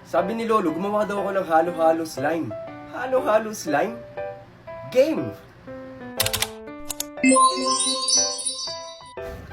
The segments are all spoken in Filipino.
Sabi ni Lolo, gumawa daw ako ng halo-halo slime. Halo-halo slime? Game!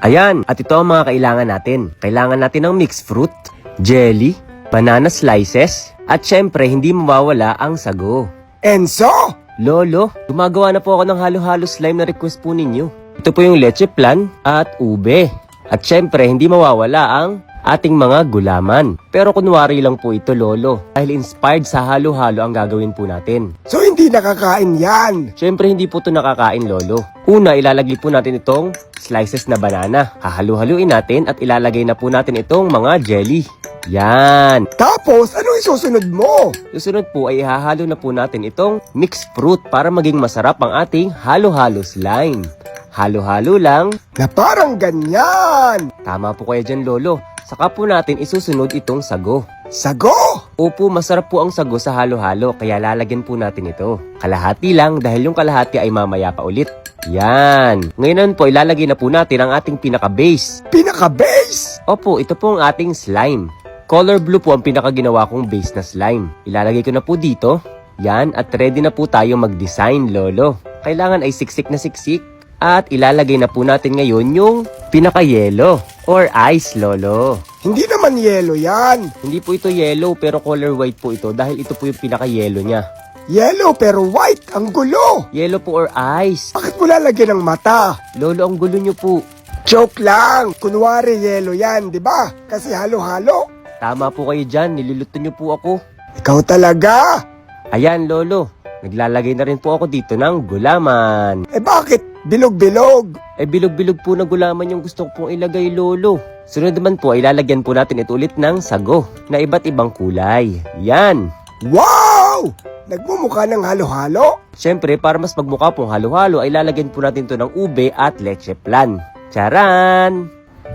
Ayan, at ito ang mga kailangan natin. Kailangan natin ng mixed fruit, jelly, banana slices, at syempre hindi mawawala ang sago. Enzo! Lolo, gumagawa na po ako ng halo-halo slime na request po ninyo. Ito po yung leche plan at ube. At syempre hindi mawawala ang ating mga gulaman. Pero kunwari lang po ito, Lolo. Dahil inspired sa halo-halo ang gagawin po natin. So hindi nakakain yan. Syempre hindi po ito nakakain, Lolo. Una, ilalagay po natin itong slices na banana. Hahalu-haluin natin at ilalagay na po natin itong mga jelly. Yan. Tapos, ano isusunod mo? Susunod po ay ihahalo na po natin itong mixed fruit para maging masarap ang ating halo-halo slime. Halo-halo lang. Na parang ganyan. Tama po kayo dyan, Lolo. Saka po natin isusunod itong sago. Sago! Opo, masarap po ang sago sa halo-halo kaya lalagyan po natin ito. Kalahati lang dahil yung kalahati ay mamaya pa ulit. Yan. Ngayon po ilalagay na po natin ang ating pinaka-base. Pinaka-base! Opo, ito po ang ating slime. Color blue po ang pinakaginawa kong base na slime. Ilalagay ko na po dito. Yan, at ready na po tayo mag-design, Lolo. Kailangan ay siksik na siksik. At ilalagay na po natin ngayon yung pinaka-yellow or ice, Lolo. Hindi naman yelo yan. Hindi po ito yellow pero color white po ito dahil ito po yung pinaka-yellow niya. Yellow pero white. Ang gulo. Yellow po or ice. Bakit mo lalagyan ng mata? Lolo, ang gulo nyo po. Joke lang. Kunwari yelo yan, di ba? Kasi halo-halo. Tama po kayo dyan, niluluto nyo po ako. Ikaw talaga. Ayan, Lolo. Naglalagay na rin po ako dito ng gulaman. Eh bakit? Bilog-bilog. Eh, bilog-bilog po na gulaman yung gusto ko pong ilagay, Lolo. Sunod naman po, ilalagyan po natin ito ulit ng sago na iba't ibang kulay. Yan. Wow! Nagmumukha ng halo-halo. Siyempre, para mas magmukha pong halo-halo, ay lalagyan po natin ito ng ube at leche plan. Charan!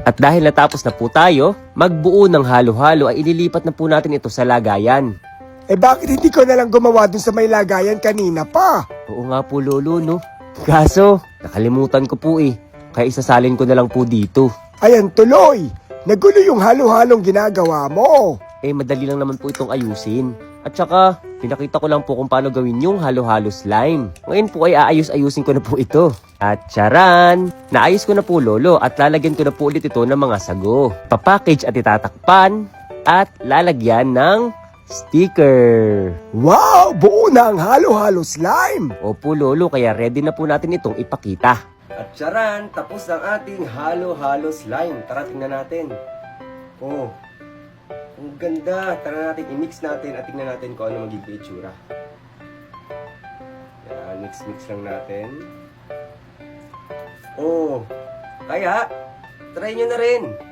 At dahil natapos na po tayo, magbuo ng halo-halo ay ililipat na po natin ito sa lagayan. Eh bakit hindi ko nalang gumawa dun sa may lagayan kanina pa? Oo nga po, Lolo, no? Kaso, nakalimutan ko po eh. Kaya isasalin ko na lang po dito. Ayan tuloy. Nagulo yung halo-halong ginagawa mo. Eh, madali lang naman po itong ayusin. At saka, pinakita ko lang po kung paano gawin yung halo-halo slime. Ngayon po ay aayus-ayusin ko na po ito. At charan! Naayos ko na po, Lolo, at lalagyan ko na po ulit ito ng mga sago. Papackage at itatakpan at lalagyan ng sticker. Wow! Buo na ang halo-halo slime. Opo, Lolo, kaya ready na po natin itong ipakita. At charan! Tapos ang ating halo-halo slime. Tara, tingnan natin. Oh, ang ganda. Tara natin, i-mix natin at tingnan natin kung ano magiging itsura. Yan, mix-mix lang natin. Oh, kaya, try nyo na rin.